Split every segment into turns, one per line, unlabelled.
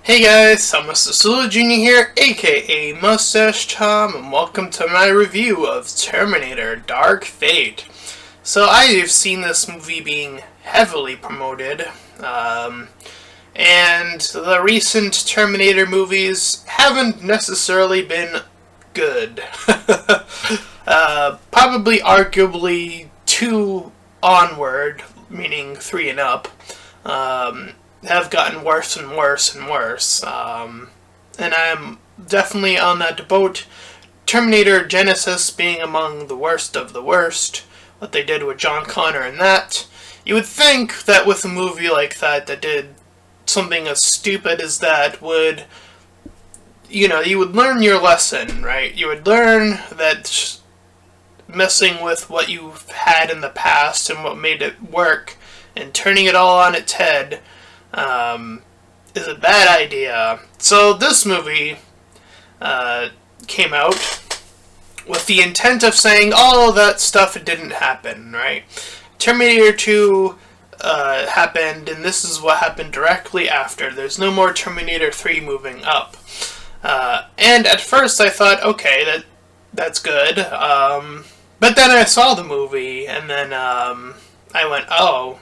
Hey guys, I'm Mr. Jr. here, aka Mustached Tom, and welcome to my review of Terminator Dark Fate. So I've seen this movie being heavily promoted, and the recent Terminator movies haven't necessarily been good. Probably arguably 2 onward, meaning 3 and up. Have gotten worse and worse and worse. And I'm definitely on that boat. Terminator Genesis being among the worst of the worst. What they did with John Connor and that. You would think that with a movie like that did something as stupid as that would, you would learn your lesson, right? You would learn that messing with what you've had in the past and what made it work and turning it all on its head is a bad idea. So this movie came out with the intent of saying all that stuff didn't happen, right? Terminator 2 happened, and this is what happened directly after. There's no more Terminator 3 moving up. And at first I thought, okay, that's good. But then I saw the movie, and then I went, oh,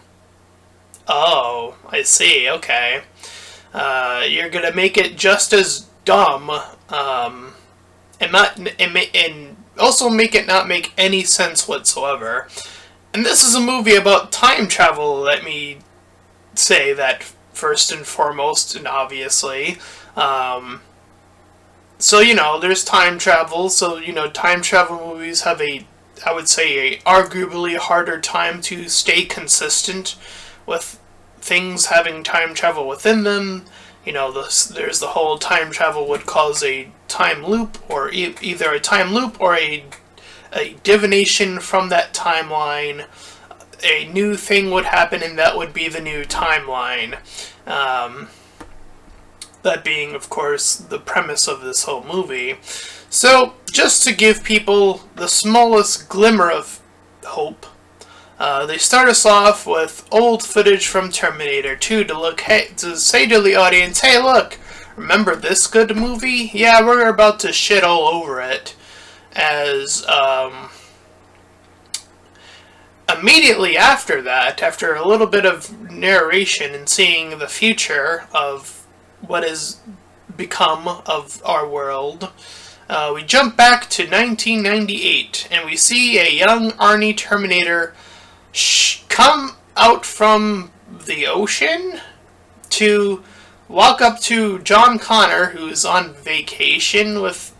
I see, okay. You're gonna make it just as dumb, and also make it not make any sense whatsoever. And this is a movie about time travel, let me say that first and foremost, and obviously. So, there's time travel, so, time travel movies have I would say, a arguably harder time to stay consistent with things having time travel within them. There's the whole time travel would cause a time loop, or either a time loop or a divination from that timeline. A new thing would happen, and that would be the new timeline. That being, of course, the premise of this whole movie. So, just to give people the smallest glimmer of hope, they start us off with old footage from Terminator 2 to say to the audience, hey look, remember this good movie? Yeah, we're about to shit all over it. As, immediately after that, after a little bit of narration and seeing the future of what has become of our world, we jump back to 1998, and we see a young Arnie Terminator come out from the ocean to walk up to John Connor, who's on vacation with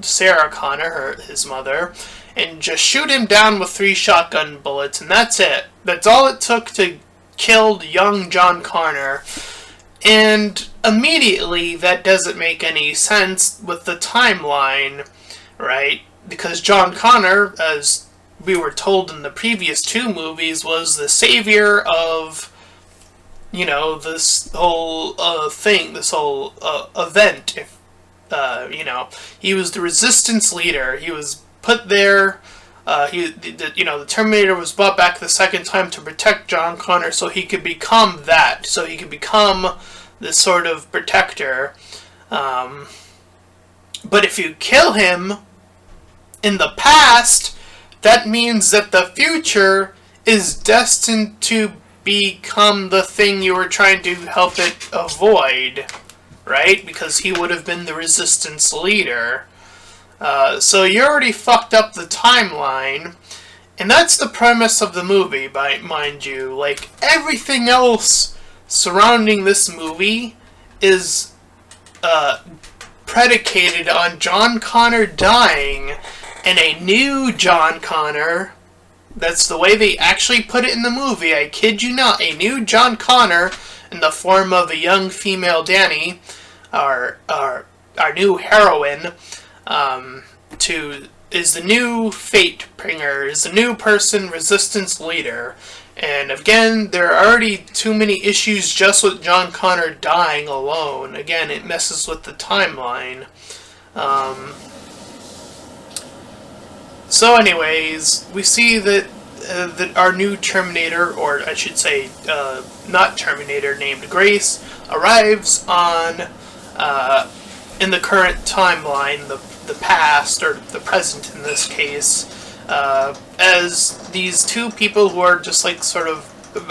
Sarah Connor, his mother, and just shoot him down with 3 shotgun bullets, and that's it. That's all it took to kill young John Connor. And immediately, that doesn't make any sense with the timeline, right? Because John Connor, as we were told in the previous 2 movies, was the savior of, this whole thing, this whole event. He was the resistance leader. He was put there. The Terminator was brought back the second time to protect John Connor, so he could become that. So he could become this sort of protector. But if you kill him in the past, that means that the future is destined to become the thing you were trying to help it avoid, right? Because he would have been the resistance leader. So you already fucked up the timeline, and that's the premise of the movie, mind you. Like, everything else surrounding this movie is predicated on John Connor dying, and a new John Connor, that's the way they actually put it in the movie, I kid you not, a new John Connor in the form of a young female Danny, our new heroine, is the new fate bringer, is the new person, resistance leader. And again, there are already too many issues just with John Connor dying alone. Again, it messes with the timeline. So anyways, we see that our new Terminator, or I should say, not Terminator, named Grace, arrives on in the current timeline, the past, or the present in this case, as these two people who are just like sort of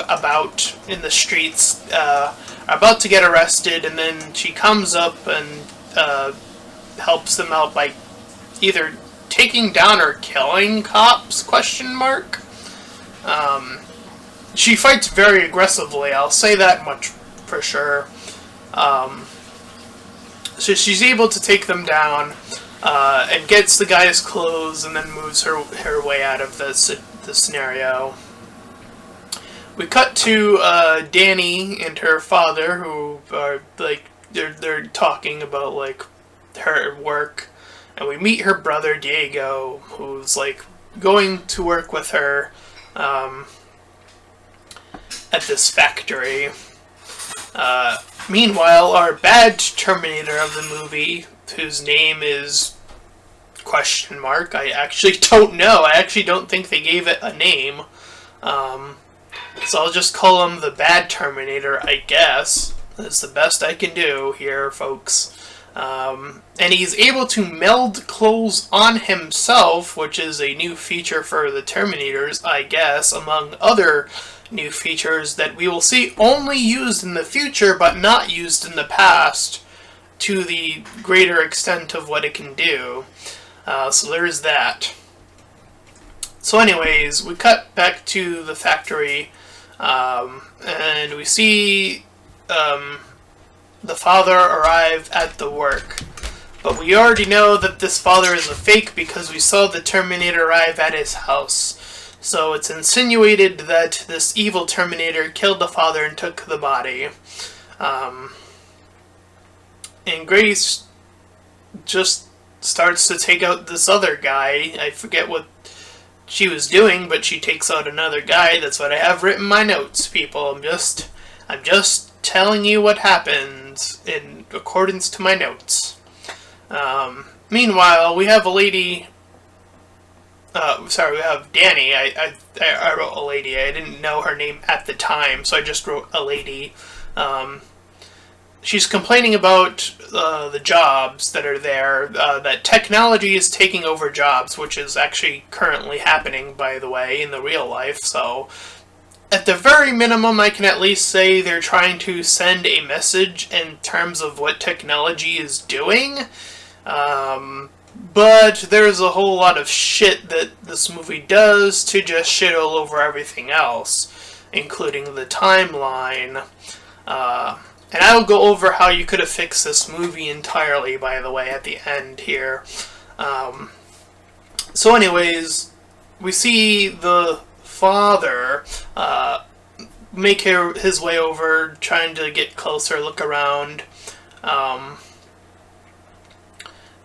about in the streets are about to get arrested, and then she comes up and helps them out by either taking down or killing cops, question mark. She fights very aggressively, I'll say that much for sure. So she's able to take them down, and gets the guy's clothes, and then moves her way out of the scenario. We cut to Danny and her father, who are like they're talking about like her work, and we meet her brother Diego, who's like going to work with her at this factory. Meanwhile, our bad Terminator of the movie, whose name is question mark, I actually don't know. I actually don't think they gave it a name. So I'll just call him the bad Terminator, I guess. That's the best I can do here, folks. And he's able to meld clothes on himself, which is a new feature for the Terminators, I guess, among other new features that we will see only used in the future, but not used in the past, to the greater extent of what it can do. So there's that. So anyways, we cut back to the factory, and we see the father arrive at the work. But we already know that this father is a fake because we saw the Terminator arrive at his house. So it's insinuated that this evil Terminator killed the father and took the body. And Grace just starts to take out this other guy. I forget what she was doing, but she takes out another guy. That's what I have written in my notes, people. I'm just telling you what happens in accordance to my notes. Meanwhile, we have a lady. We have Danny. I wrote a lady. I didn't know her name at the time, so I just wrote a lady. She's complaining about the jobs that are there, that technology is taking over jobs, which is actually currently happening, by the way, in the real life. So, at the very minimum, I can at least say they're trying to send a message in terms of what technology is doing. But there's a whole lot of shit that this movie does to just shit all over everything else, including the timeline. And I'll go over how you could have fixed this movie entirely, by the way, at the end here. So anyways, we see the father make his way over, trying to get closer, look around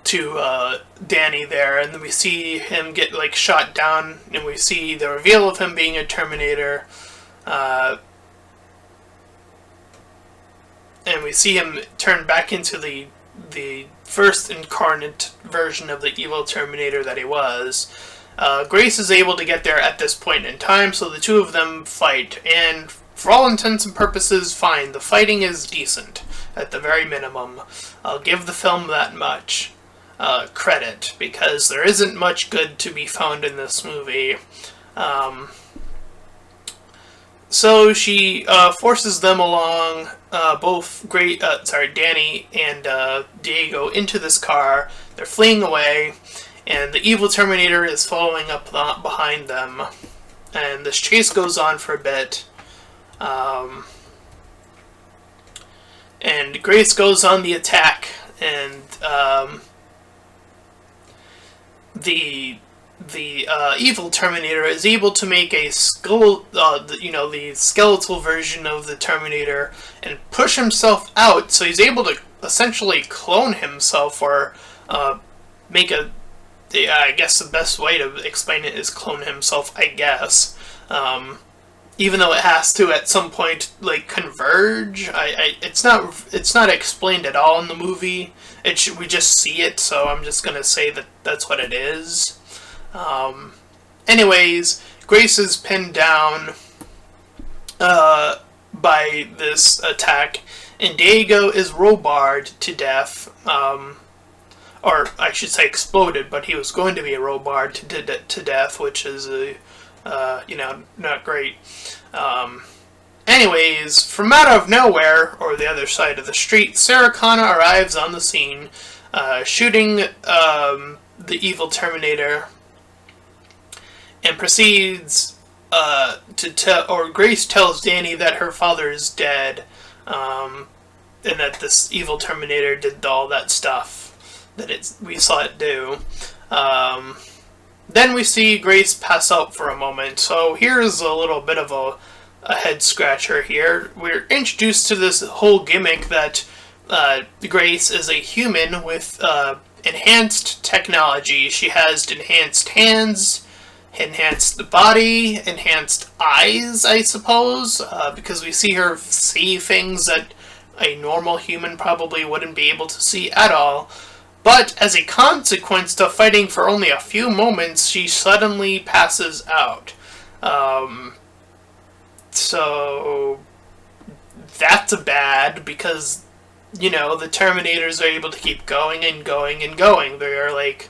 to Danny there, and then we see him get like shot down, and we see the reveal of him being a Terminator. And we see him turn back into the first incarnate version of the evil Terminator that he was. Grace is able to get there at this point in time, so the two of them fight. And for all intents and purposes, fine. The fighting is decent, at the very minimum. I'll give the film that much credit, because there isn't much good to be found in this movie. So she forces them along, Danny and Diego, into this car. They're fleeing away, and the evil Terminator is following up behind them. And this chase goes on for a bit. And Grace goes on the attack, and the evil Terminator is able to make a the skeletal version of the Terminator and push himself out, so he's able to essentially clone himself, or make I guess the best way to explain it is clone himself, I guess. Even though it has to at some point like converge, it's not explained at all in the movie. We just see it, so I'm just gonna say that that's what it is. Anyways, Grace is pinned down by this attack, and Diego is robarred to death. Or I should say exploded, but he was going to be robarred to death, which is, not great. Anyways, from out of nowhere, or the other side of the street, Sarah Connor arrives on the scene, shooting the evil Terminator, and proceeds Grace tells Danny that her father is dead, and that this evil Terminator did all that stuff that we saw it do. Then we see Grace pass out for a moment. So here's a little bit of a head scratcher here. We're introduced to this whole gimmick that Grace is a human with enhanced technology. She has enhanced hands, enhanced body, enhanced eyes, I suppose, because we see her see things that a normal human probably wouldn't be able to see at all. But as a consequence of fighting for only a few moments, she suddenly passes out. So that's bad because, the Terminators are able to keep going and going and going. They're like,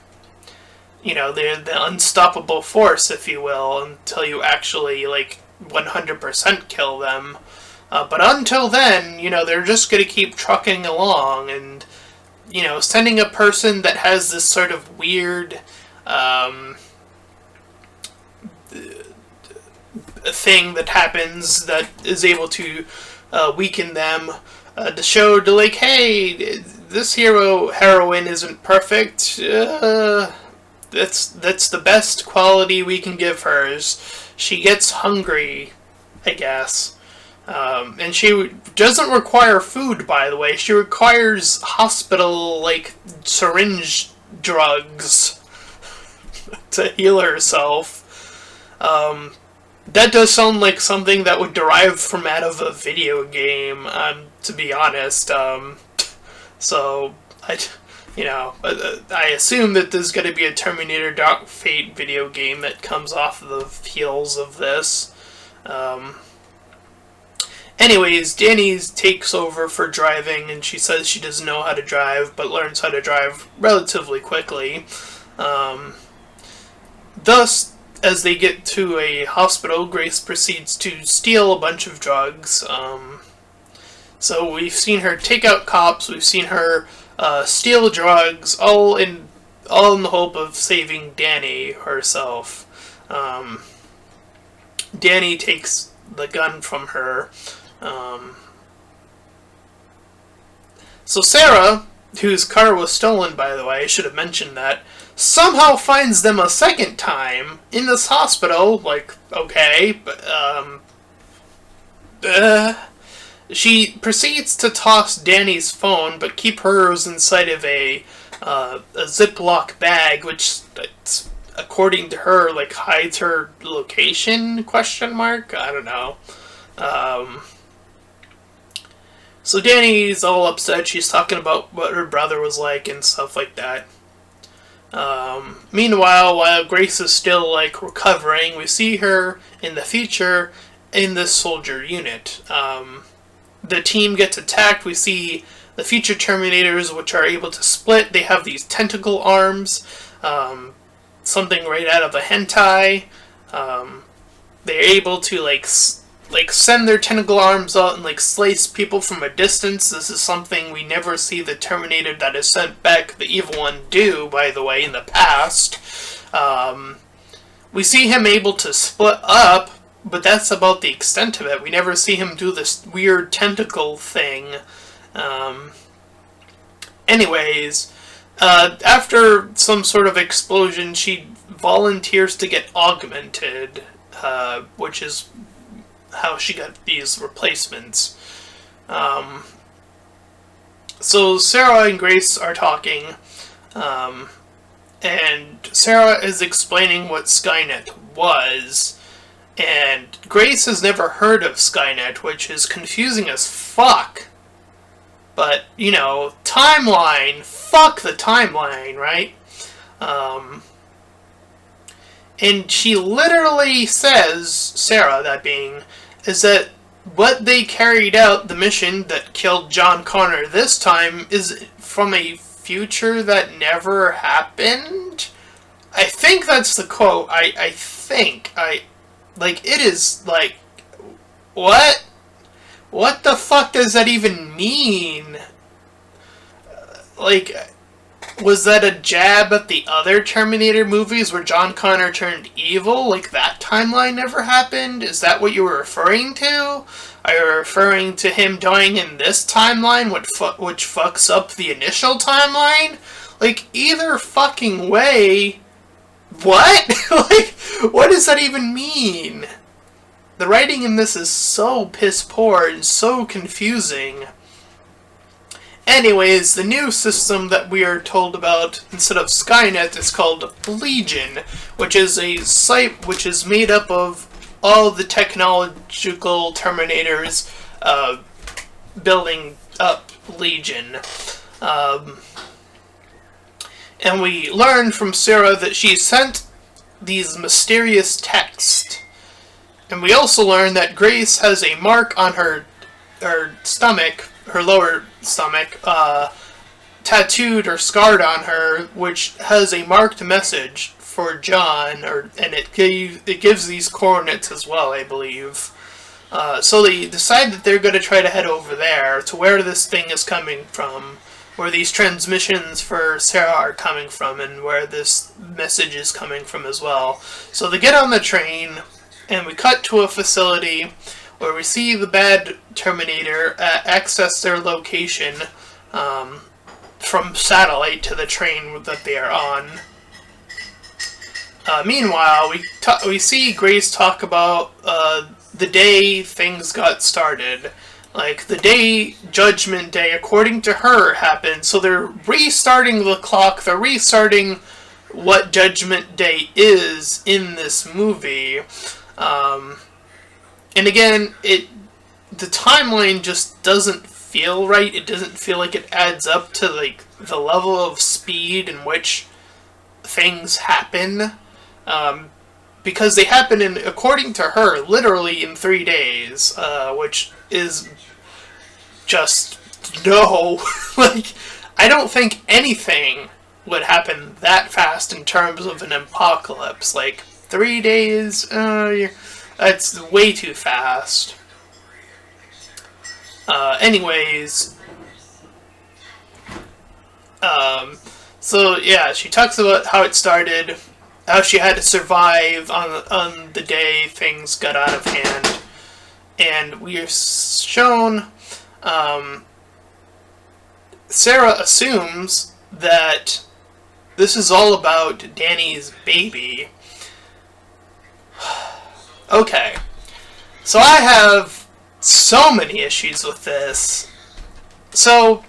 they're the unstoppable force, if you will, until you actually, 100% kill them. But until then, they're just going to keep trucking along, and, sending a person that has this sort of weird thing that happens that is able to weaken them to show to hey, this heroine isn't perfect. That's the best quality we can give her. She gets hungry, I guess. And she doesn't require food, by the way. She requires hospital, syringe drugs to heal herself. That does sound like something that would derive from out of a video game, to be honest. So, I assume that there's going to be a Terminator Dark Fate video game that comes off of the heels of this. Anyways, Danny takes over for driving, and she says she doesn't know how to drive, but learns how to drive relatively quickly. Thus, as they get to a hospital, Grace proceeds to steal a bunch of drugs. So we've seen her take out cops, we've seen her steal drugs, all in the hope of saving Danny herself. Danny takes the gun from her. So Sarah, whose car was stolen, by the way, I should have mentioned that, somehow finds them a second time in this hospital. Okay, but she proceeds to toss Danny's phone, but keep hers inside of a Ziploc bag, which, according to her, hides her location, ? I don't know. So Danny's all upset. She's talking about what her brother was like and stuff like that. Meanwhile, while Grace is still, recovering, we see her in the future in this soldier unit. The team gets attacked. We see the future Terminators, which are able to split. They have these tentacle arms, something right out of a hentai. They're able to, send their tentacle arms out and, slice people from a distance. This is something we never see the Terminator that is sent back, the evil one, do, by the way, in the past. We see him able to split up, but that's about the extent of it. We never see him do this weird tentacle thing. Anyways, after some sort of explosion, she volunteers to get augmented, which is how she got these replacements. So Sarah and Grace are talking, and Sarah is explaining what Skynet was, and Grace has never heard of Skynet, which is confusing as fuck. But, timeline, fuck the timeline, right? And she literally says, Sarah, that being, is that what they carried out, the mission that killed John Connor this time, is from a future that never happened. I think that's the quote. I think. Like, it is, like, what? What the fuck does that even mean? Like, was that a jab at the other Terminator movies where John Connor turned evil? Like, that timeline never happened? Is that what you were referring to? Are you referring to him dying in this timeline, which fucks up the initial timeline? Like, either fucking way... What? Like, what does that even mean? The writing in this is so piss poor and so confusing. Anyways, the new system that we are told about instead of Skynet is called Legion, which is a site which is made up of all the technological Terminators building up Legion. And we learn from Sarah that she sent these mysterious texts. And we also learn that Grace has a mark on her stomach, her lower stomach, tattooed or scarred on her, which has a marked message for John, and it gives these coordinates as well, I believe. So they decide that they're going to try to head over there to where this thing is coming from, where these transmissions for Sarah are coming from, and where this message is coming from as well. So they get on the train, and we cut to a facility where we see the bad Terminator access their location from satellite to the train that they are on. Meanwhile, we see Grace talk about the day things got started. Like, the day Judgment Day, according to her, happened. So they're restarting the clock. They're restarting what Judgment Day is in this movie. And again, the timeline just doesn't feel right. It doesn't feel like it adds up to, like, the level of speed in which things happen. Because they happen in, according to her, literally in 3 days, which is just no. Like, I don't think anything would happen that fast in terms of an apocalypse. Like, 3 days, that's way too fast. Anyways, so yeah, she talks about how it started, how she had to survive on the day things got out of hand, and we are shown, Sarah assumes that this is all about Danny's baby. Okay, so I have so many issues with this. So,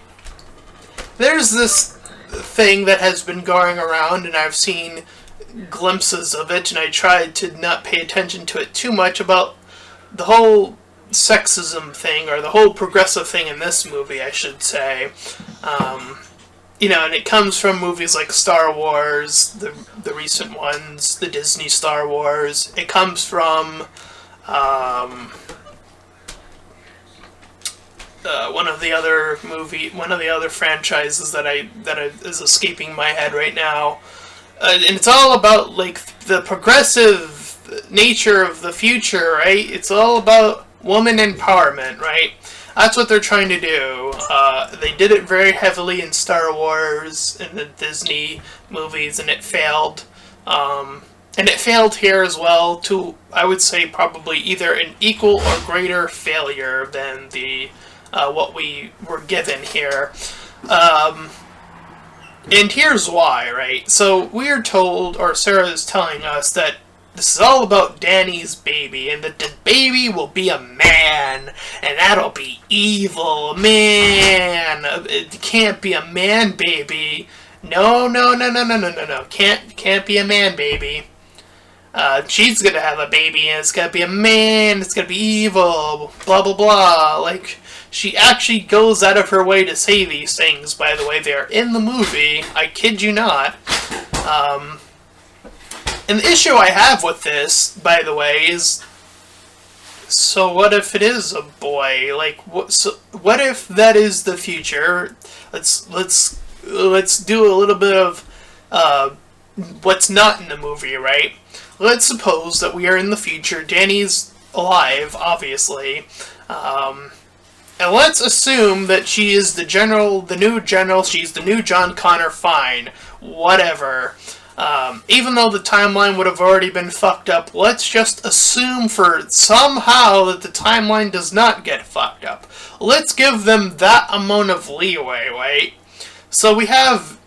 there's this thing that has been going around, and I've seen glimpses of it, and I tried to not pay attention to it too much, about the whole sexism thing, or the whole progressive thing in this movie, I should say. You know, and it comes from movies like Star Wars, the recent ones, the Disney Star Wars. It comes from one of the other franchises that is escaping my head right now. And it's all about, like, the progressive nature of the future, right? It's all about woman empowerment, right? That's what they're trying to do. They did it very heavily in Star Wars, in the Disney movies, and it failed. And it failed here as well, to, I would say, probably either an equal or greater failure than the what we were given here. And here's why, right? So we're told, or Sarah is telling us, that this is all about Danny's baby, and that the baby will be a man, and that'll be evil. Man, it can't be a man baby. No. Can't be a man baby. She's gonna have a baby, and it's gonna be a man. It's gonna be evil. Blah blah blah. Like, she actually goes out of her way to say these things. By the way, they are in the movie. I kid you not. And the issue I have with this, by the way, is So what if it is a boy? Like, what if that is the future? Let's do a little bit of what's not in the movie, right? Let's suppose that we are in the future. Danny's alive, obviously, and let's assume that she is the new general. She's the new John Connor. Fine, whatever. Even though the timeline would have already been fucked up, let's just assume for somehow that the timeline does not get fucked up. Let's give them that amount of leeway, right? So we have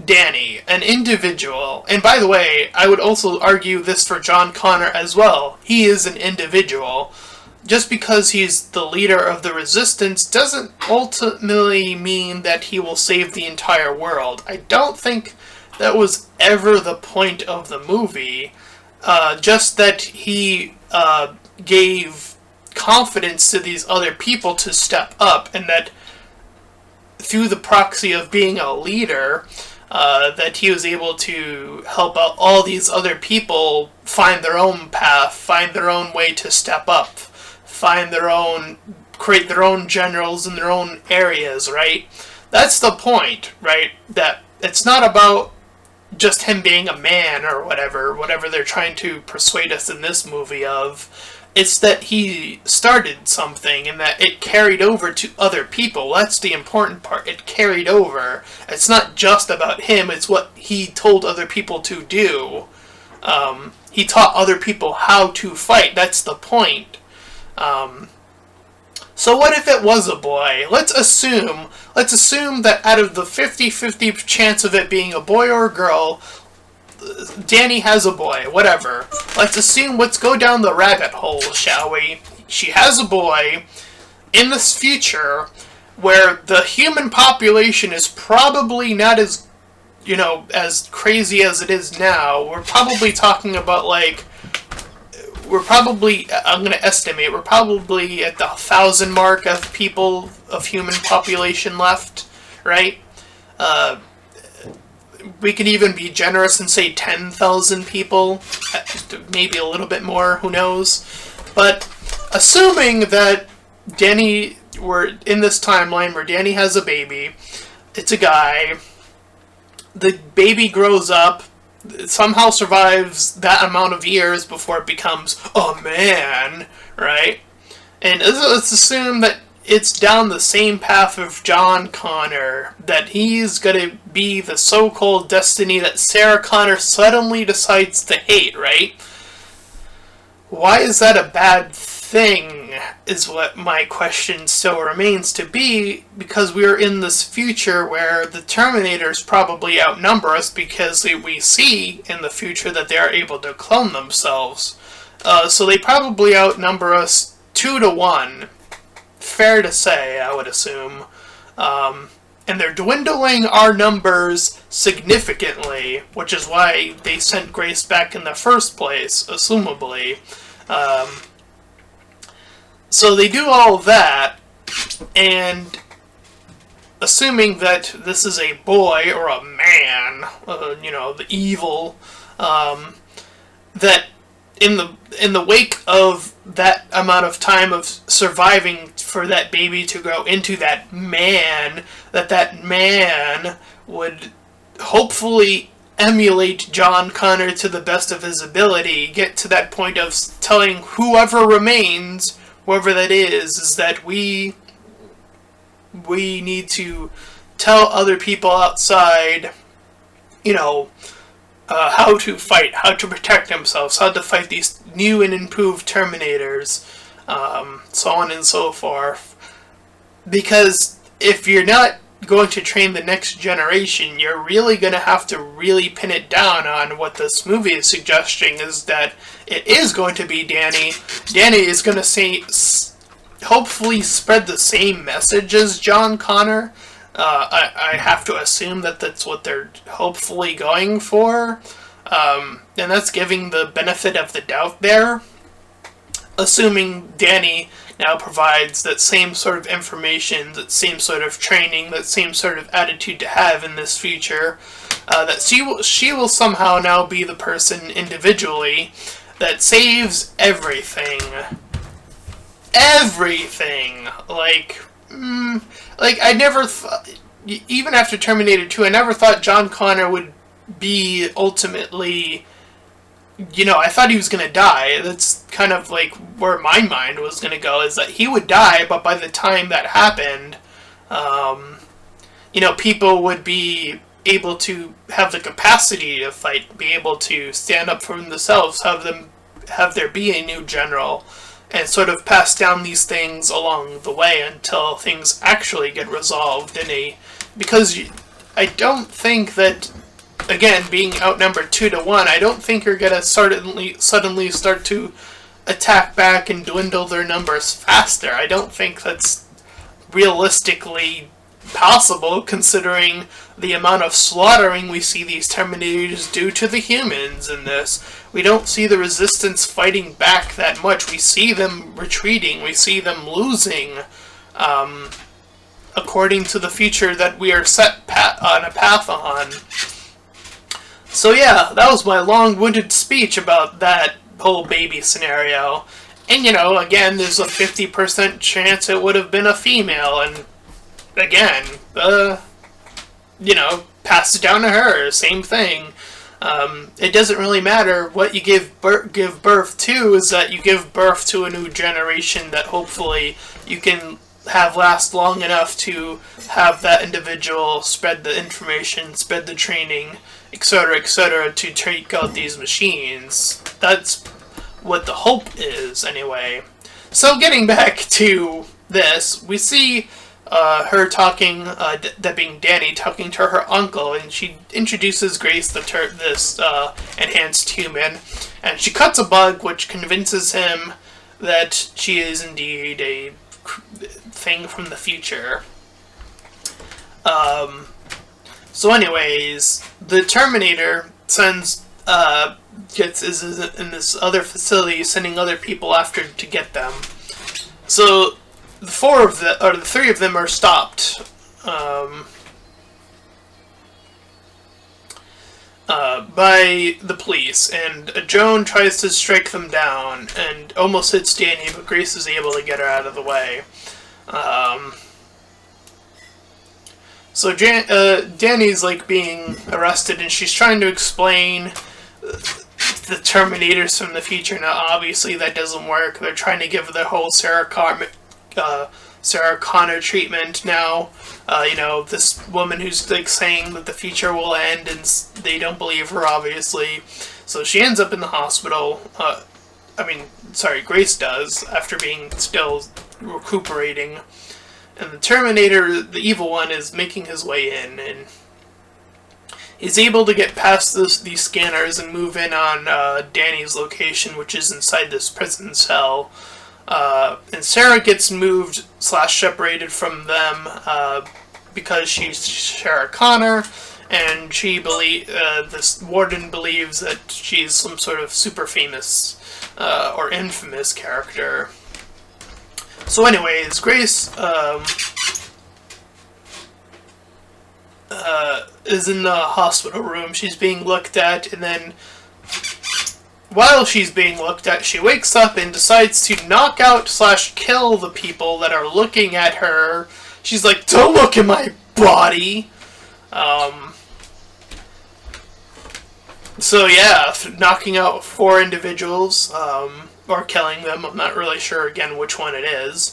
Danny, an individual, and by the way, I would also argue this for John Connor as well. He is an individual. Just because he's the leader of the resistance doesn't ultimately mean that he will save the entire world. I don't think that was ever the point of the movie. Just that he gave confidence to these other people to step up, and that through the proxy of being a leader, that he was able to help out all these other people find their own path, find their own way to step up, create their own generals in their own areas, right? That's the point, right? That it's not about just him being a man or whatever they're trying to persuade us in this movie of. It's that he started something and that it carried over to other people. That's the important part. It carried over. It's not just about him. It's what he told other people to do. He taught other people how to fight. That's the point. So what if it was a boy? Let's assume that out of the 50-50 chance of it being a boy or a girl, Danny has a boy, whatever. Let's assume, let's go down the rabbit hole, shall we? She has a boy in this future where the human population is probably not as, as crazy as it is now. We're probably talking about I'm going to estimate, we're probably at the 1,000 mark of people, of human population left, right? We could even be generous and say 10,000 people, maybe a little bit more, who knows. But assuming that we're in this timeline where Danny has a baby, it's a guy, the baby grows up, somehow survives that amount of years before it becomes a man, right? And let's assume that it's down the same path of John Connor, that he's gonna be the so-called destiny that Sarah Connor suddenly decides to hate, right? Why is that a bad thing, is what my question still remains to be, because we're in this future where the Terminators probably outnumber us, because we see in the future that they are able to clone themselves. So they probably outnumber us 2-1. Fair to say, I would assume. And they're dwindling our numbers significantly, which is why they sent Grace back in the first place, assumably. So they do all of that, and assuming that this is a boy or a man, the evil, that in the wake of that amount of time of surviving for that baby to grow into that man would hopefully emulate John Connor to the best of his ability, get to that point of telling whoever remains, whoever that is that we need to tell other people outside, how to fight, how to protect themselves, how to fight these new and improved Terminators, so on and so forth. Because if you're not going to train the next generation, you're really going to have to really pin it down on what this movie is suggesting, is that it is going to be Danny. Danny is going to hopefully spread the same message as John Connor. I have to assume that that's what they're hopefully going for. And that's giving the benefit of the doubt there. Assuming Danny now provides that same sort of information, that same sort of training, that same sort of attitude to have in this future, that she will somehow now be the person individually that saves everything. everything. I never thought, even after Terminator 2, I never thought John Connor would be ultimately, I thought he was going to die. That's kind of like where my mind was going to go, is that he would die, but by the time that happened, people would be able to have the capacity to fight, be able to stand up for themselves, have there be a new general, and sort of pass down these things along the way until things actually get resolved because I don't think that, again, being outnumbered 2-1, I don't think you're gonna suddenly start to attack back and dwindle their numbers faster. I don't think that's realistically possible, considering the amount of slaughtering we see these Terminators do to the humans in this. We don't see the Resistance fighting back that much. We see them retreating. We see them losing, according to the future that we are set on a path on. So yeah, that was my long-winded speech about that whole baby scenario. And again, there's a 50% chance it would have been a female, and again, pass it down to her, same thing. It doesn't really matter what you give birth to, is that you give birth to a new generation that hopefully you can have last long enough to have that individual spread the information, spread the training, etc., to take out these machines. That's what the hope is, anyway. So getting back to this, we see her talking, that being Danny, talking to her uncle, and she introduces Grace, this enhanced human, and she cuts a bug, which convinces him that she is indeed a thing from the future. So anyways, the Terminator sends, is in this other facility, sending other people after to get them. So the three of them are stopped by the police, and Joan tries to strike them down and almost hits Danny, but Grace is able to get her out of the way. So Danny's being arrested, and she's trying to explain the Terminators from the future. Now, obviously, that doesn't work. They're trying to give the whole Sarah Connor treatment now. This woman who's saying that the future will end, and they don't believe her, obviously. So she ends up in the hospital. Grace does, after being still recuperating. And the Terminator, the evil one, is making his way in, and he's able to get past these scanners and move in on Danny's location, which is inside this prison cell. And Sarah gets moved / separated from them because she's Sarah Connor, and this warden believes that she's some sort of super famous or infamous character. So anyways, Grace is in the hospital room. She's being looked at, and then while she's being looked at, she wakes up and decides to knock out / kill the people that are looking at her. She's like, "Don't look at my body!" So yeah, knocking out 4 individuals, or killing them. I'm not really sure, again, which one it is.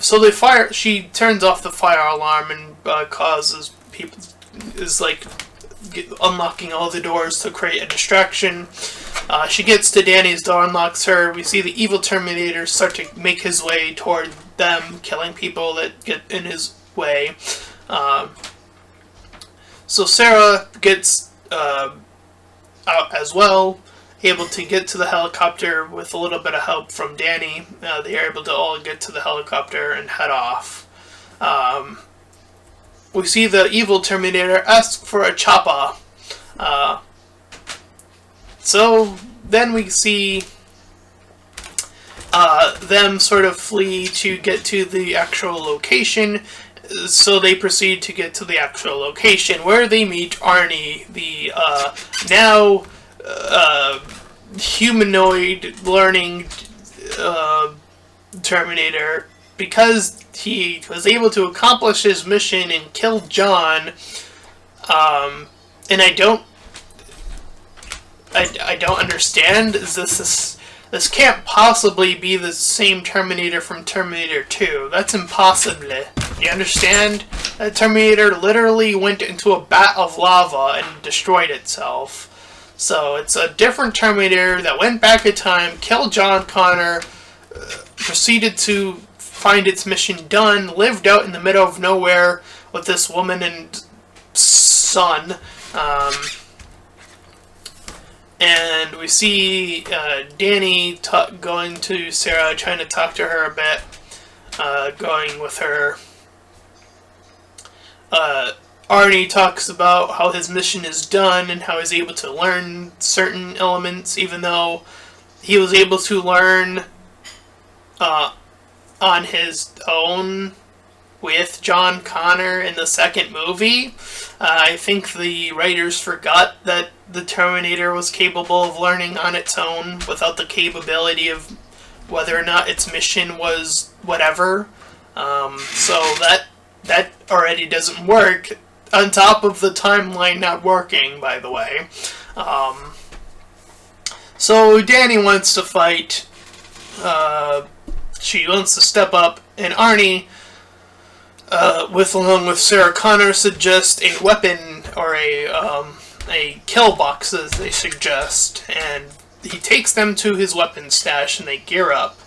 So she turns off the fire alarm and causes people, unlocking all the doors to create a distraction. She gets to Danny's door, unlocks her. We see the evil Terminator start to make his way toward them, killing people that get in his way. So Sarah gets out as well, able to get to the helicopter with a little bit of help from Danny. They are able to all get to the helicopter and head off. We see the evil Terminator ask for a chopper. So then we see them sort of flee to get to the actual location. So they proceed to get to the actual location, where they meet Arnie, the now humanoid learning Terminator, because he was able to accomplish his mission and kill John. And I don't understand. This can't possibly be the same Terminator from Terminator 2. That's impossible. You understand? That Terminator literally went into a vat of lava and destroyed itself. So it's a different Terminator that went back in time, killed John Connor, proceeded to find its mission done, lived out in the middle of nowhere with this woman and son. And we see Danny going to Sarah, trying to talk to her a bit, going with her. Arnie talks about how his mission is done and how he's able to learn certain elements, even though he was able to learn on his own with John Connor in the second movie. I think the writers forgot that the Terminator was capable of learning on its own without the capability of whether or not its mission was whatever. So that already doesn't work, on top of the timeline not working, by the way. So Danny wants to fight. She wants to step up, and Arnie, along with Sarah Connor, suggest a weapon or a kill box, as they suggest, and he takes them to his weapon stash and they gear up.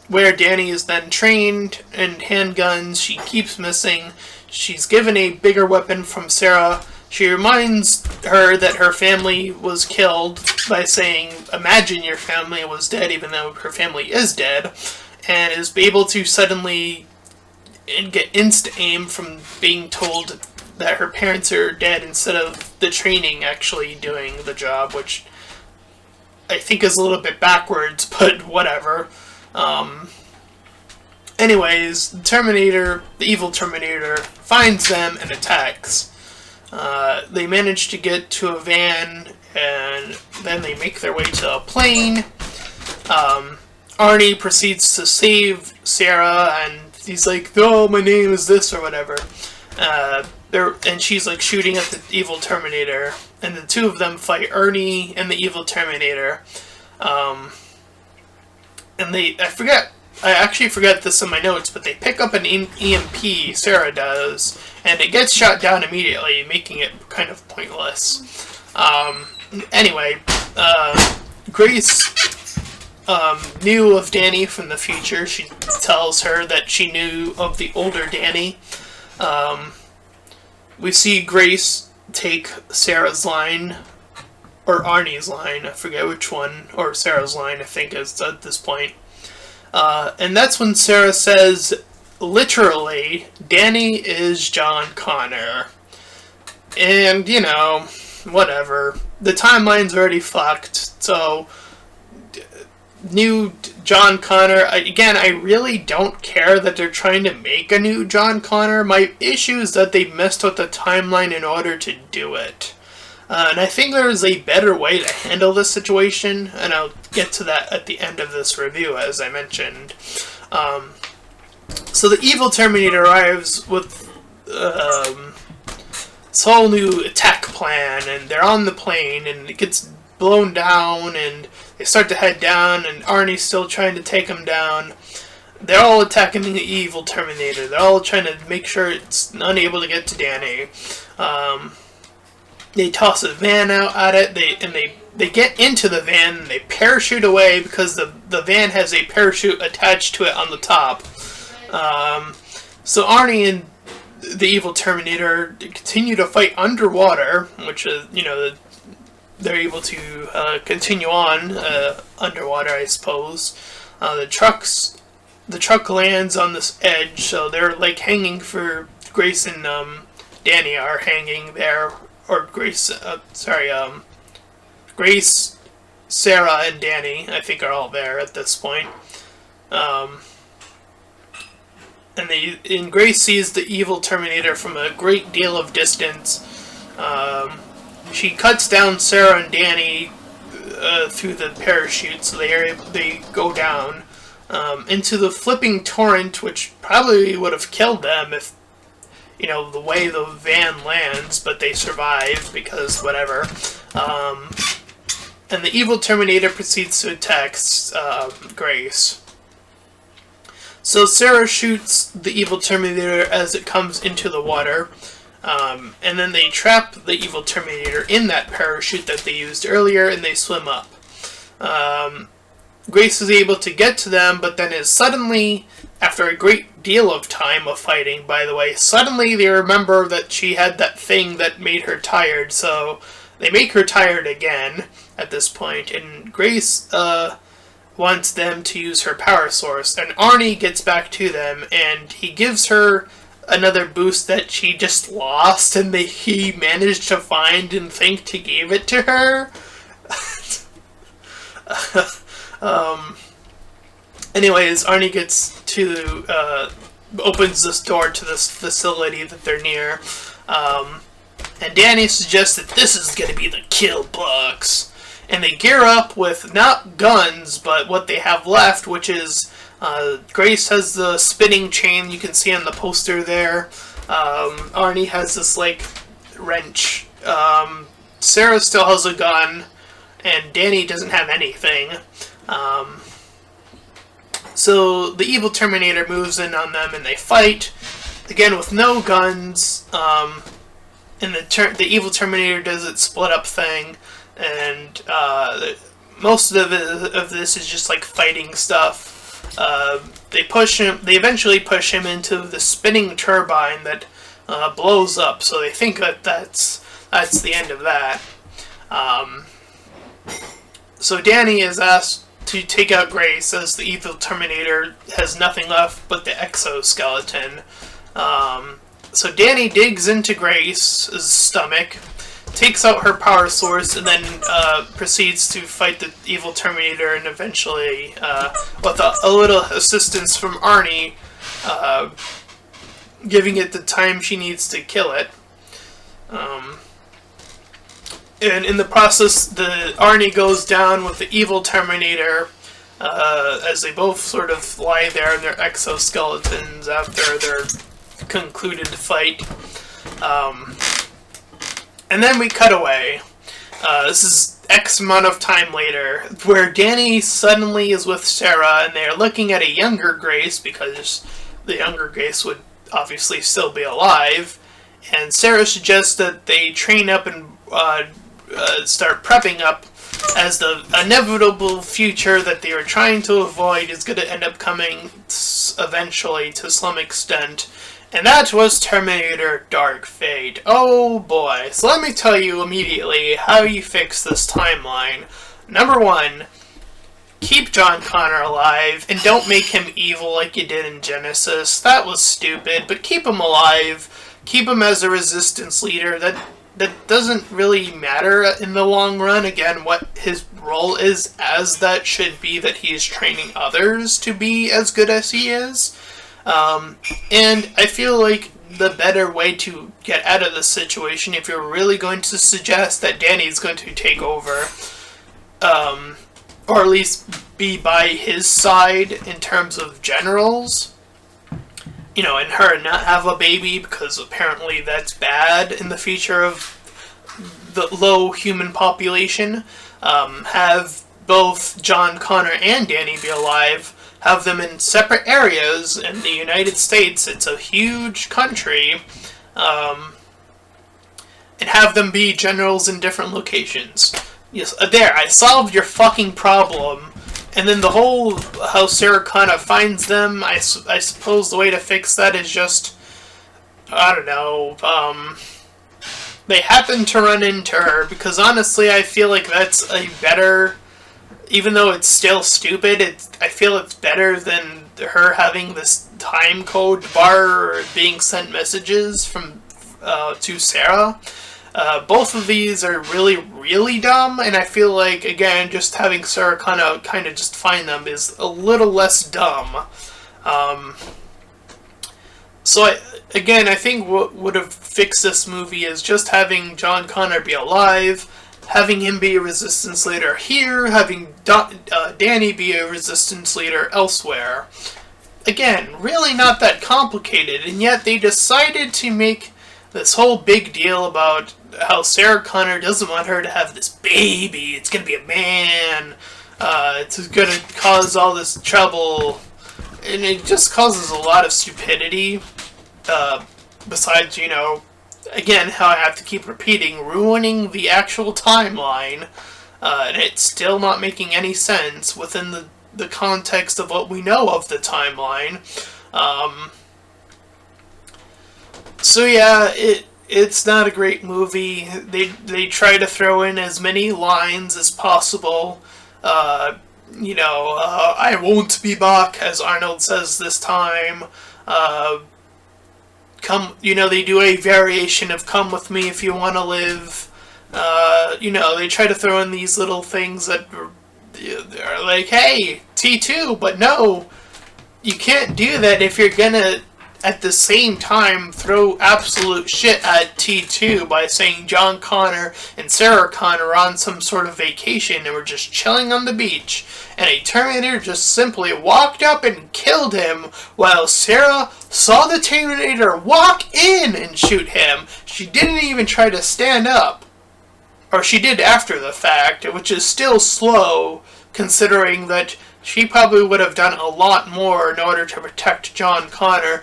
Where Danny is then trained in handguns, she keeps missing. She's given a bigger weapon from Sarah. She reminds her that her family was killed by saying, "Imagine your family was dead," even though her family is dead, and is able to suddenly get insta-aim from being told that her parents are dead instead of the training actually doing the job, which I think is a little bit backwards, but whatever. Anyways, the evil Terminator, finds them and attacks. They manage to get to a van, and then they make their way to a plane. Arnie proceeds to save Sarah, and he's like, "Oh, my name is this," or whatever. And she's like shooting at the evil Terminator, and the two of them fight Arnie and the evil Terminator. And I actually forgot this in my notes, but they pick up an EMP, Sarah does, and it gets shot down immediately, making it kind of pointless. Anyway, Grace knew of Danny from the future. She tells her that she knew of the older Danny. We see Grace take Sarah's line, or Arnie's line, I forget which one, or Sarah's line, I think, is at this point. And that's when Sarah says, literally, Danny is John Connor. And, whatever. The timeline's already fucked, so new John Connor, again, I really don't care that they're trying to make a new John Connor. My issue is that they messed with the timeline in order to do it. And I think there is a better way to handle this situation, and I'll get to that at the end of this review, as I mentioned. So the evil Terminator arrives with this whole new attack plan, and they're on the plane, and it gets blown down, and they start to head down, and Arnie's still trying to take them down. They're all attacking the evil Terminator. They're all trying to make sure it's unable to get to Danny. They toss a van out at it, they get into the van, and they parachute away because the van has a parachute attached to it on the top. So Arnie and the evil Terminator continue to fight underwater, which is, they're able to continue on underwater, I suppose. The truck lands on this edge, so they're like hanging for Grace and Danny are hanging there. Or Grace, Grace, Sarah, and Danny, I think, are all there at this point. And Grace sees the evil Terminator from a great deal of distance. She cuts down Sarah and Danny through the parachute, so they go down. into the flipping torrent, which probably would have killed them if, the way the van lands, but they survive because whatever. And the evil Terminator proceeds to attack Grace. So Sarah shoots the evil Terminator as it comes into the water, and then they trap the evil Terminator in that parachute that they used earlier, and they swim up. Grace is able to get to them, but then is suddenly, after a great deal of time of fighting, by the way, suddenly they remember that she had that thing that made her tired, so they make her tired again at this point, and Grace wants them to use her power source, and Arnie gets back to them, and he gives her another boost that she just lost, and he managed to find and think to give it to her. Anyways, Arnie gets to, opens this door to this facility that they're near, and Danny suggests that this is going to be the kill box. And they gear up with not guns, but what they have left, which is, Grace has the spinning chain you can see on the poster there. Arnie has this, wrench. Sarah still has a gun, and Danny doesn't have anything. So the evil Terminator moves in on them, and they fight, again with no guns, and the evil Terminator does its split-up thing, and most of this is just fighting stuff. They eventually push him into the spinning turbine that blows up, so they think that that's the end of that. So Danny is asked to take out Grace, as the evil Terminator has nothing left but the exoskeleton. So Danny digs into Grace's stomach, takes out her power source, and then proceeds to fight the evil Terminator, and eventually, with a little assistance from Arnie, giving it the time she needs to kill it. And in the process, Arnie goes down with the evil Terminator, as they both sort of lie there in their exoskeletons after their concluded fight. And then we cut away. This is X amount of time later, where Danny suddenly is with Sarah, and they're looking at a younger Grace, because the younger Grace would obviously still be alive. And Sarah suggests that they train up and start prepping up, as the inevitable future that they were trying to avoid is going to end up coming eventually to some extent. And that was Terminator Dark Fate. Oh boy. So let me tell you immediately how you fix this timeline. Number one, keep John Connor alive, and don't make him evil like you did in Genesis. That was stupid, but keep him alive. Keep him as a resistance leader. That doesn't really matter in the long run. Again, what his role is, as that should be that he is training others to be as good as he is. And I feel like the better way to get out of this situation, if you're really going to suggest that Danny's going to take over, or at least be by his side in terms of generals, and her not have a baby, because apparently that's bad in the future of the low human population, have both John Connor and Danny be alive, have them in separate areas. In the United States, it's a huge country, and have them be generals in different locations. Yes, there, I solved your fucking problem. And then the whole, how Sarah Connor finds them, I suppose the way to fix that is just, I don't know, they happen to run into her, because honestly I feel like that's a better, even though it's still stupid, I feel it's better than her having this time code bar or being sent messages from to Sarah. Both of these are really, really dumb, and I feel like, again, just having Sarah kind of just find them is a little less dumb. So, I think what would have fixed this movie is just having John Connor be alive, having him be a resistance leader here, having Danny be a resistance leader elsewhere. Again, really not that complicated, and yet they decided to make this whole big deal about how Sarah Connor doesn't want her to have this baby. It's going to be a man. It's going to cause all this trouble. And it just causes a lot of stupidity. Besides, again, how I have to keep repeating, ruining the actual timeline. And it's still not making any sense within the context of what we know of the timeline. So yeah, it's not a great movie. They try to throw in as many lines as possible. I won't be back, as Arnold says this time. They do a variation of "Come with me if you want to live." They try to throw in these little things that are like, hey, T2, but no, you can't do that if you're gonna, at the same time, throw absolute shit at T2 by saying John Connor and Sarah Connor are on some sort of vacation and were just chilling on the beach, and a Terminator just simply walked up and killed him while Sarah saw the Terminator walk in and shoot him. She didn't even try to stand up. Or she did after the fact, which is still slow, considering that she probably would have done a lot more in order to protect John Connor.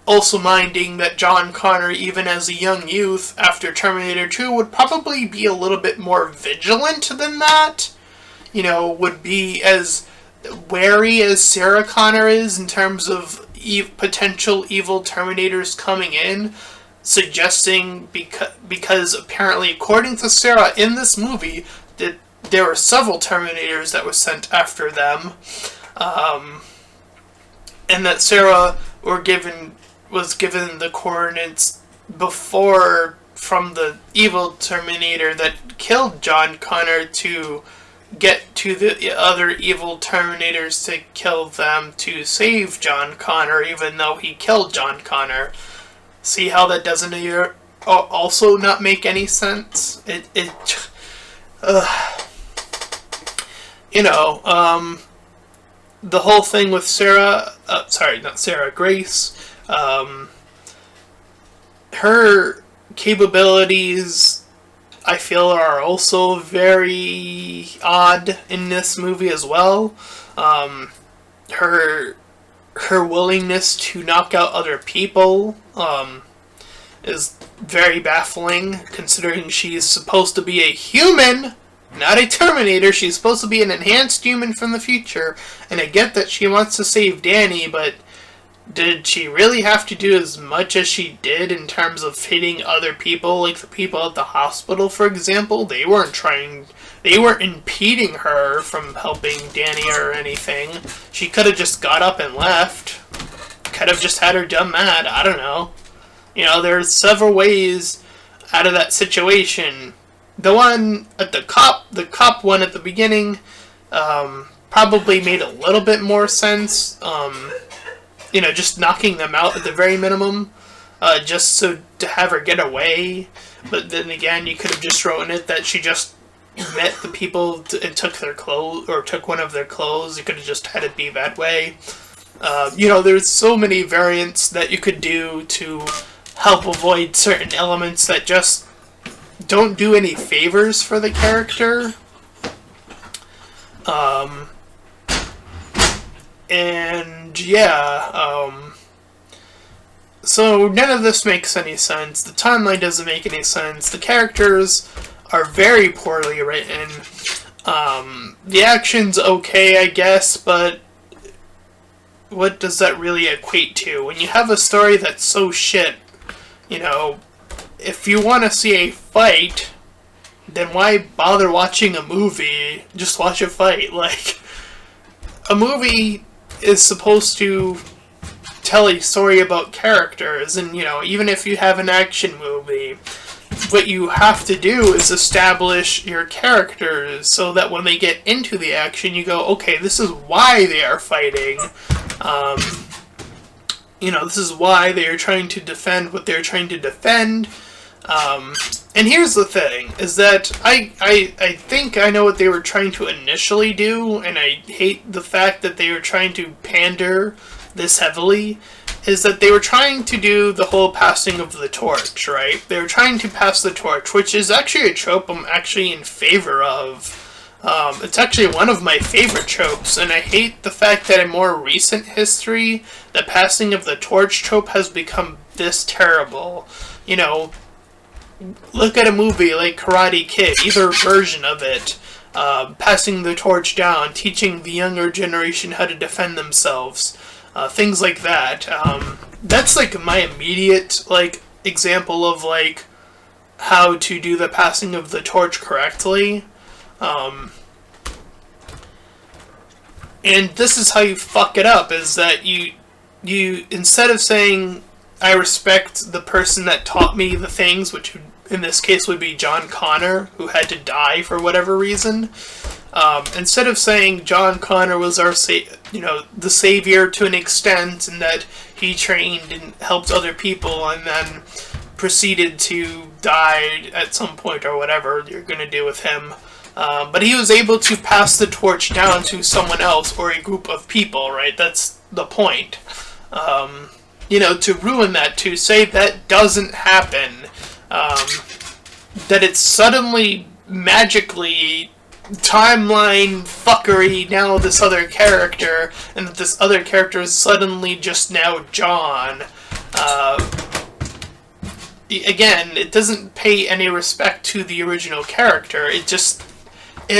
Also minding that John Connor, even as a young youth, after Terminator 2, would probably be a little bit more vigilant than that. Would be as wary as Sarah Connor is in terms of potential evil Terminators coming in. Suggesting, because apparently, according to Sarah in this movie, that there were several Terminators that were sent after them, and that Sarah was given the coordinates before from the evil Terminator that killed John Connor to get to the other evil Terminators to kill them to save John Connor, even though he killed John Connor. See how that doesn't also not make any sense? The whole thing with Grace, her capabilities, I feel, are also very odd in this movie as well. Her willingness to knock out other people is very baffling, considering she's supposed to be a human, not a Terminator. She's supposed to be an enhanced human from the future, and I get that she wants to save Danny, but did she really have to do as much as she did in terms of hitting other people, like the people at the hospital, for example? They weren't impeding her from helping Danny or anything. She could have just got up and left. Could have just had her done that. I don't know. There's several ways out of that situation. The one at the cop one at the beginning, probably made a little bit more sense. Just knocking them out at the very minimum, just so to have her get away. But then again, you could have just written it that she just met the people and took their clothes, or took one of their clothes. You could have just had it be that way. There's so many variants that you could do to help avoid certain elements that just don't do any favors for the character. So none of this makes any sense. The timeline doesn't make any sense. The characters are very poorly written. The action's okay, I guess, but what does that really equate to? When you have a story that's so shit, if you want to see a fight, then why bother watching a movie? Just watch a fight. A movie is supposed to tell a story about characters, and even if you have an action movie, what you have to do is establish your characters so that when they get into the action, you go, okay, this is why they are fighting. This is why they are trying to defend what they're trying to defend. And here's the thing, is that I think I know what they were trying to initially do, and I hate the fact that they were trying to pander this heavily, is that they were trying to do the whole passing of the torch, right? They were trying to pass the torch, which is actually a trope I'm actually in favor of. It's actually one of my favorite tropes, and I hate the fact that in more recent history, the passing of the torch trope has become this terrible. You know, look at a movie like Karate Kid, either version of it, passing the torch down, teaching the younger generation how to defend themselves, things like that. That's like my immediate like example of like how to do the passing of the torch correctly. And this is how you fuck it up, is that you instead of saying, I respect the person that taught me the things, which in this case would be John Connor, who had to die for whatever reason, instead of saying John Connor was our the savior to an extent, and that he trained and helped other people and then proceeded to die at some point or whatever you're going to do with him, but he was able to pass the torch down to someone else or a group of people, right? That's the point. To ruin that, to say that doesn't happen, that it's suddenly, magically, timeline fuckery, now this other character, and that this other character is suddenly just now John. Again, it doesn't pay any respect to the original character. It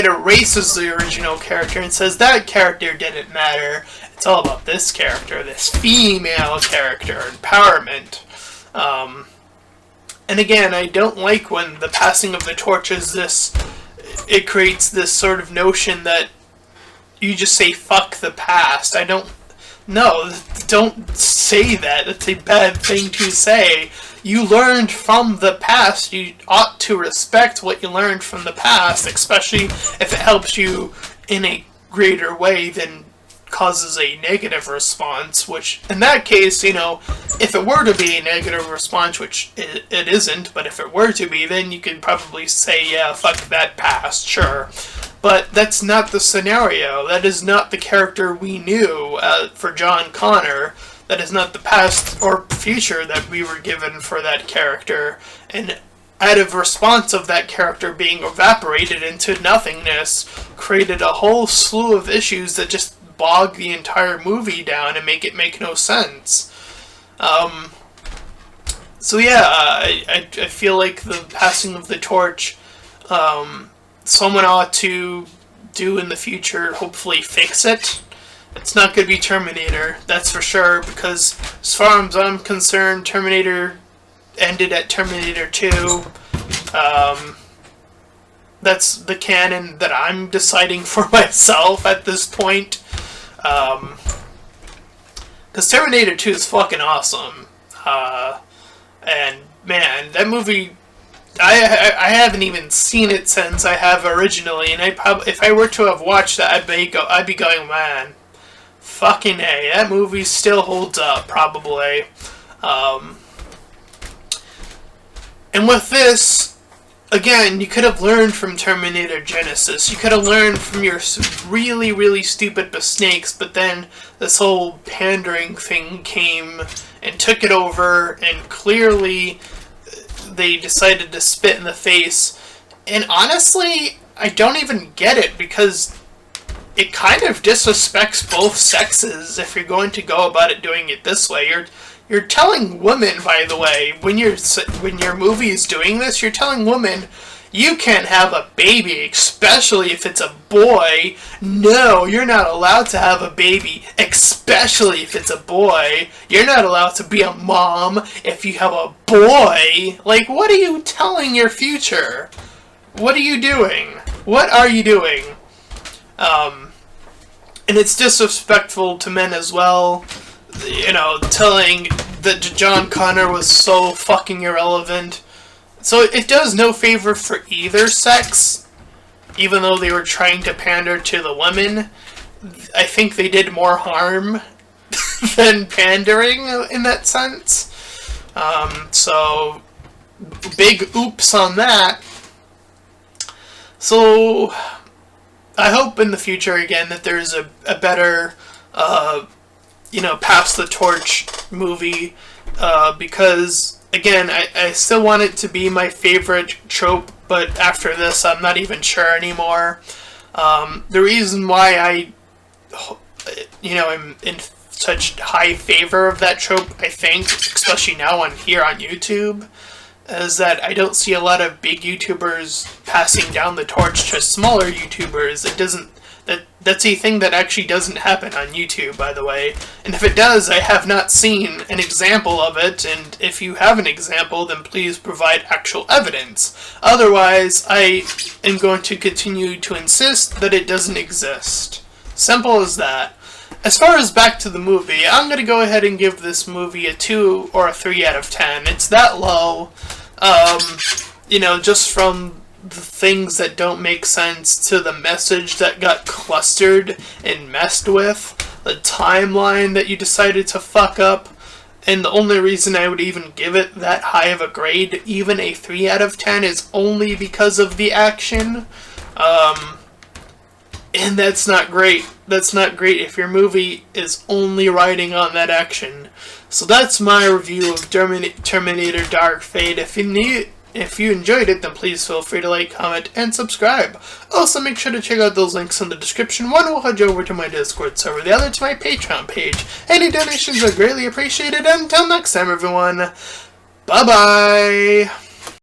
erases the original character and says that character didn't matter. It's all about this character, this female character, empowerment. And again, I don't like when the passing of the torch is this. It creates this sort of notion that you just say fuck the past. Don't say that. It's a bad thing to say. You learned from the past. You ought to respect what you learned from the past, especially if it helps you in a greater way than causes a negative response, which in that case, if it were to be a negative response, which it isn't, but if it were to be, then you could probably say, yeah, fuck that past, sure. But that's not the scenario. That is not the character we knew for John Connor. That is not the past or future that we were given for that character. And out of response of that character being evaporated into nothingness, created a whole slew of issues that just bog the entire movie down and make it make no sense. So yeah, I feel like the passing of the torch, someone ought to do in the future, hopefully fix it. It's not going to be Terminator, that's for sure, because as far as I'm concerned, Terminator ended at Terminator 2. That's the canon that I'm deciding for myself at this point. Because Terminator 2 is fucking awesome. And man, that movie, I haven't even seen it since I have originally, and if I were to have watched that, I'd be going, man, fucking A, that movie still holds up, probably. And with this, again, you could have learned from Terminator Genesis. You could have learned from your really, really stupid mistakes, but then this whole pandering thing came and took it over, and clearly they decided to spit in the face. And honestly, I don't even get it, because it kind of disrespects both sexes if you're going to go about it doing it this way. You're telling women, by the way, when your movie is doing this, you're telling women, you can't have a baby, especially if it's a boy. No, you're not allowed to have a baby, especially if it's a boy. You're not allowed to be a mom if you have a boy. Like, what are you telling your future? What are you doing? What are you doing? And it's disrespectful to men as well. Telling that John Connor was so fucking irrelevant. So it does no favor for either sex, even though they were trying to pander to the women. I think they did more harm than pandering in that sense. So big oops on that. So I hope in the future again that there's a better pass the torch movie, because again I still want it to be my favorite trope, but after this I'm not even sure anymore. The reason why I am in such high favor of that trope, I think, especially now here on YouTube, is that I don't see a lot of big YouTubers passing down the torch to smaller YouTubers. That's a thing that actually doesn't happen on YouTube, by the way. And if it does, I have not seen an example of it, and if you have an example, then please provide actual evidence. Otherwise, I am going to continue to insist that it doesn't exist. Simple as that. As far as back to the movie, I'm going to go ahead and give this movie a 2 or a 3 out of 10. It's that low, just from the things that don't make sense to the message that got clustered and messed with, the timeline that you decided to fuck up, and the only reason I would even give it that high of a grade, even a 3 out of 10, is only because of the action. And that's not great. That's not great if your movie is only riding on that action. So that's my review of Terminator Dark Fate. If you enjoyed it, then please feel free to like, comment, and subscribe. Also, make sure to check out those links in the description. One will head you over to my Discord server, the other to my Patreon page. Any donations are greatly appreciated. Until next time, everyone. Bye-bye.